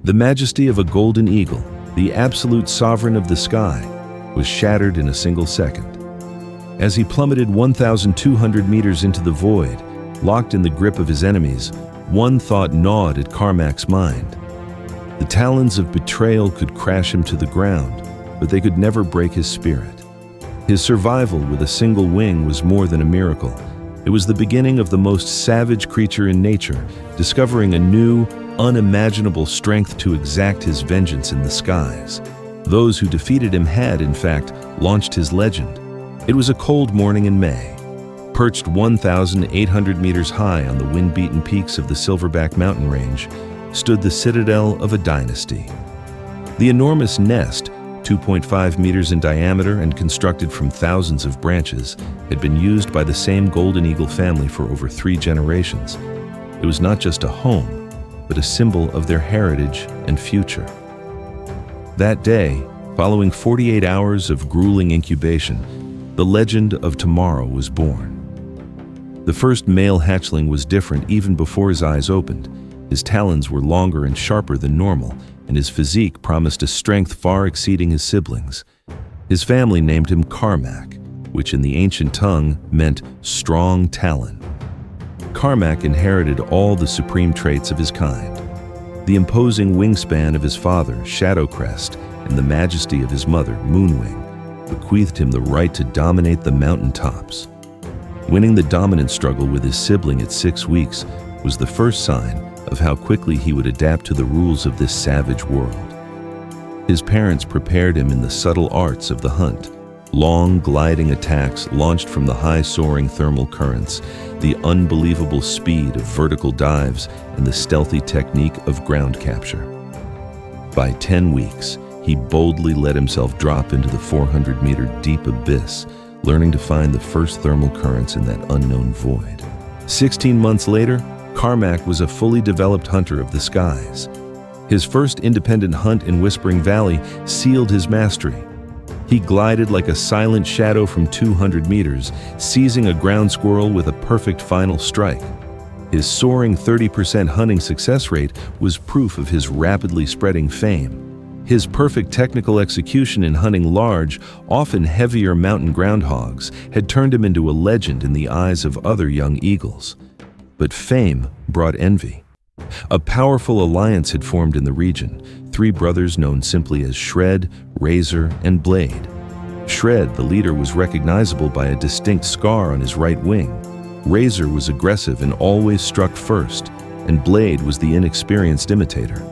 The majesty of a golden eagle, the absolute sovereign of the sky, was shattered in a single second. As he plummeted 1,200 meters into the void, locked in the grip of his enemies, one thought gnawed at Karmak's mind. The talons of betrayal could crash him to the ground, but they could never break his spirit. His survival with a single wing was more than a miracle. It was the beginning of the most savage creature in nature, discovering a new, unimaginable strength to exact his vengeance in the skies. Those who defeated him had, in fact, launched his legend. It was a cold morning in May. Perched 1,800 meters high on the wind-beaten peaks of the Silverback mountain range, stood the citadel of a dynasty. The enormous nest, 2.5 meters in diameter and constructed from thousands of branches, had been used by the same golden eagle family for over 3 generations. It was not just a home, but a symbol of their heritage and future. That day, following 48 hours of grueling incubation, the legend of tomorrow was born. The first male hatchling was different even before his eyes opened. His talons were longer and sharper than normal, and his physique promised a strength far exceeding his siblings. His family named him Karmak, which in the ancient tongue meant strong talon. Karmak inherited all the supreme traits of his kind. The imposing wingspan of his father, Shadowcrest, and the majesty of his mother, Moonwing, bequeathed him the right to dominate the mountain tops. Winning the dominance struggle with his sibling at 6 weeks was the first sign of how quickly he would adapt to the rules of this savage world. His parents prepared him in the subtle arts of the hunt, long gliding attacks launched from the high-soaring thermal currents, the unbelievable speed of vertical dives, and the stealthy technique of ground capture. By 10 weeks, he boldly let himself drop into the 400-meter deep abyss, learning to find the first thermal currents in that unknown void. 16 months later, Karmak was a fully developed hunter of the skies. His first independent hunt in Whispering Valley sealed his mastery. He glided like a silent shadow from 200 meters, seizing a ground squirrel with a perfect final strike. His soaring 30% hunting success rate was proof of his rapidly spreading fame. His perfect technical execution in hunting large, often heavier mountain groundhogs had turned him into a legend in the eyes of other young eagles. But fame brought envy. A powerful alliance had formed in the region, 3 brothers known simply as Shred, Razor, and Blade. Shred, the leader, was recognizable by a distinct scar on his right wing. Razor was aggressive and always struck first, and Blade was the inexperienced imitator.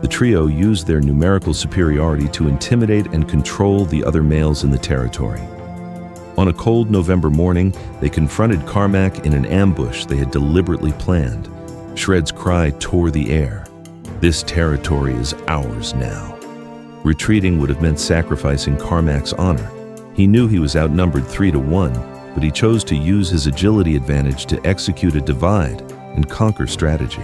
The trio used their numerical superiority to intimidate and control the other males in the territory. On a cold November morning, they confronted Karmak in an ambush they had deliberately planned. Shred's cry tore the air. "This territory is ours now." Retreating would have meant sacrificing Karmak's honor. He knew he was outnumbered 3-1, but he chose to use his agility advantage to execute a divide and conquer strategy.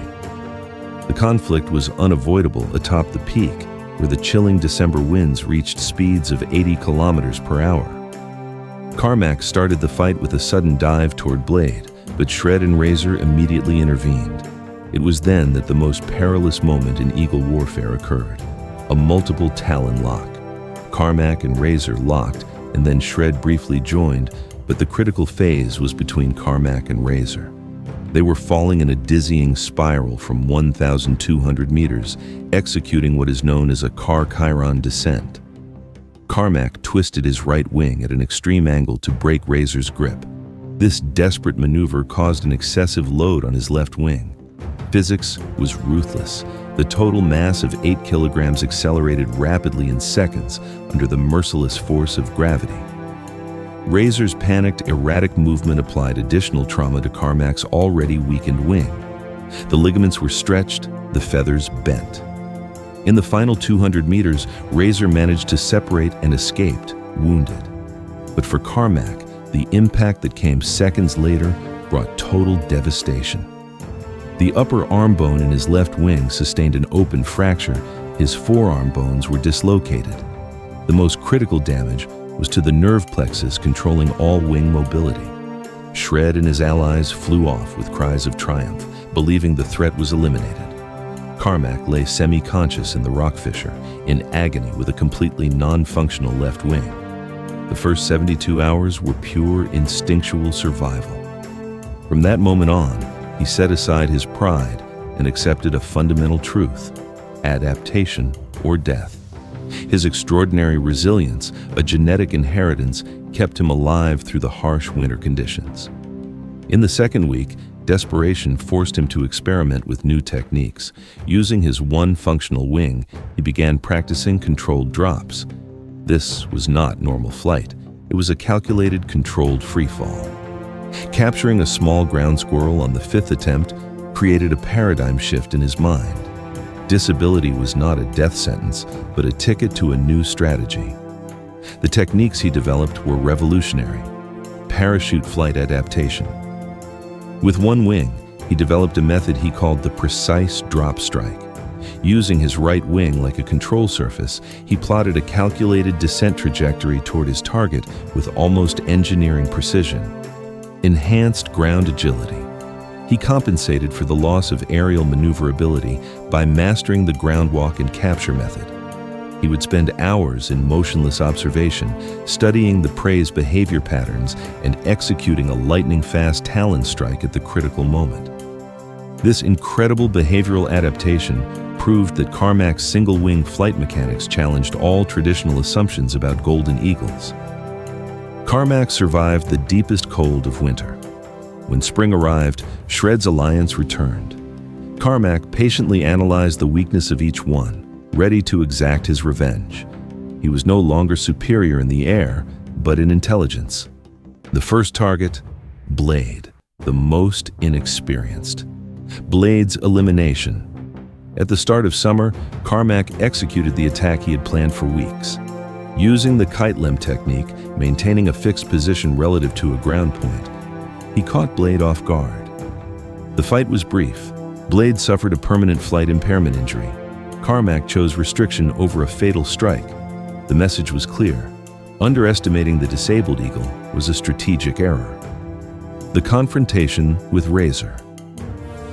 The conflict was unavoidable atop the peak, where the chilling December winds reached speeds of 80 kilometers per hour. Karmak started the fight with a sudden dive toward Blade, but Shred and Razor immediately intervened. It was then that the most perilous moment in eagle warfare occurred, a multiple talon lock. Karmak and Razor locked, and then Shred briefly joined, but the critical phase was between Karmak and Razor. They were falling in a dizzying spiral from 1,200 meters, executing what is known as a car-chiron descent. Karmak twisted his right wing at an extreme angle to break Razor's grip. This desperate maneuver caused an excessive load on his left wing. Physics was ruthless. The total mass of 8 kilograms accelerated rapidly in seconds under the merciless force of gravity. Razor's panicked, erratic movement applied additional trauma to Karmak's already weakened wing. The ligaments were stretched, the feathers bent. In the final 200 meters, Razor managed to separate and escaped, wounded. But for Karmak, the impact that came seconds later brought total devastation. The upper arm bone in his left wing sustained an open fracture. His forearm bones were dislocated. The most critical damage was to the nerve plexus controlling all wing mobility. Shred and his allies flew off with cries of triumph, believing the threat was eliminated. Karmak lay semi-conscious in the rock fissure, in agony with a completely non-functional left wing. The first 72 hours were pure instinctual survival. From that moment on, he set aside his pride and accepted a fundamental truth: adaptation or death. His extraordinary resilience, a genetic inheritance, kept him alive through the harsh winter conditions. In the second week, desperation forced him to experiment with new techniques. Using his one functional wing, he began practicing controlled drops. This was not normal flight. It was a calculated, controlled freefall. Capturing a small ground squirrel on the fifth attempt created a paradigm shift in his mind. Disability was not a death sentence, but a ticket to a new strategy. The techniques he developed were revolutionary: parachute flight adaptation. With one wing, he developed a method he called the precise drop strike. Using his right wing like a control surface, he plotted a calculated descent trajectory toward his target with almost engineering precision. Enhanced ground agility. He compensated for the loss of aerial maneuverability by mastering the ground walk and capture method. He would spend hours in motionless observation, studying the prey's behavior patterns and executing a lightning-fast talon strike at the critical moment. This incredible behavioral adaptation proved that Karmak's single-wing flight mechanics challenged all traditional assumptions about golden eagles. Karmak survived the deepest cold of winter. When spring arrived, Shred's alliance returned. Karmak patiently analyzed the weakness of each one, ready to exact his revenge. He was no longer superior in the air, but in intelligence. The first target, Blade, the most inexperienced. Blade's elimination. At the start of summer, Karmak executed the attack he had planned for weeks. Using the kite limb technique, maintaining a fixed position relative to a ground point, he caught Blade off guard. The fight was brief. Blade suffered a permanent flight impairment injury. Karmak chose restriction over a fatal strike. The message was clear: underestimating the disabled eagle was a strategic error. The confrontation with Razor.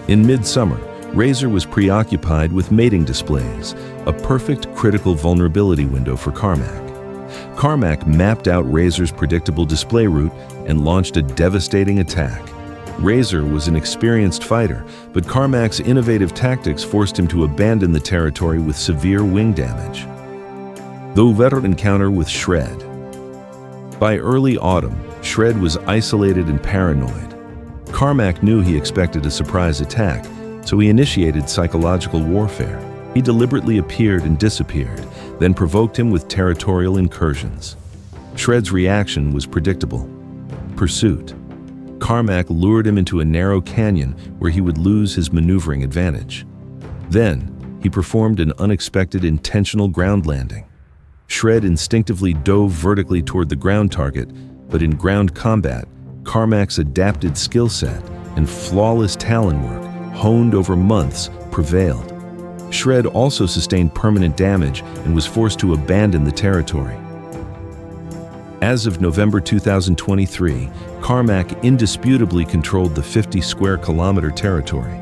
In midsummer, Razor was preoccupied with mating displays, a perfect critical vulnerability window for Karmak. Karmak mapped out Razor's predictable display route and launched a devastating attack. Razor was an experienced fighter, but Karmak's innovative tactics forced him to abandon the territory with severe wing damage. The overt encounter with Shred. By early autumn, Shred was isolated and paranoid. Karmak knew he expected a surprise attack, so he initiated psychological warfare. He deliberately appeared and disappeared, then provoked him with territorial incursions. Shred's reaction was predictable: pursuit. Karmak lured him into a narrow canyon where he would lose his maneuvering advantage. Then, he performed an unexpected intentional ground landing. Shred instinctively dove vertically toward the ground target, but in ground combat, Karmak's adapted skill set and flawless talon work, honed over months, prevailed. Shred also sustained permanent damage and was forced to abandon the territory. As of November 2023, Karmak indisputably controlled the 50 square kilometer territory.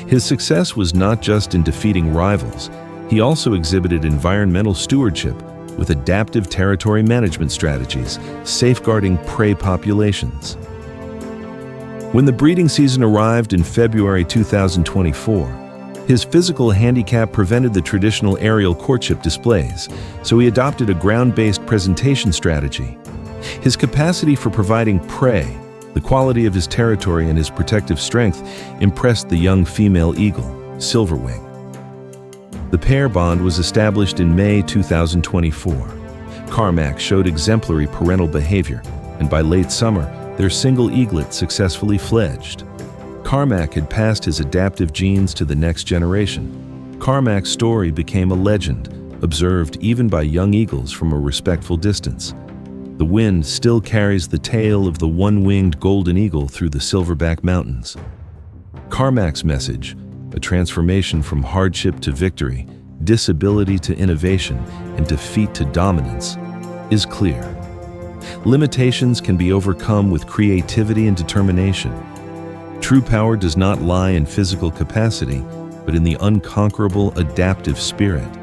His success was not just in defeating rivals, he also exhibited environmental stewardship with adaptive territory management strategies, safeguarding prey populations. When the breeding season arrived in February 2024, his physical handicap prevented the traditional aerial courtship displays, so he adopted a ground-based presentation strategy. His capacity for providing prey, the quality of his territory, and his protective strength impressed the young female eagle, Silverwing. The pair bond was established in May 2024. Karmak showed exemplary parental behavior, and by late summer, their single eaglet successfully fledged. Karmak had passed his adaptive genes to the next generation. Karmak's story became a legend, observed even by young eagles from a respectful distance. The wind still carries the tale of the one-winged golden eagle through the Silverback Mountains. Karmak's message, a transformation from hardship to victory, disability to innovation, and defeat to dominance, is clear. Limitations can be overcome with creativity and determination. True power does not lie in physical capacity, but in the unconquerable, adaptive spirit.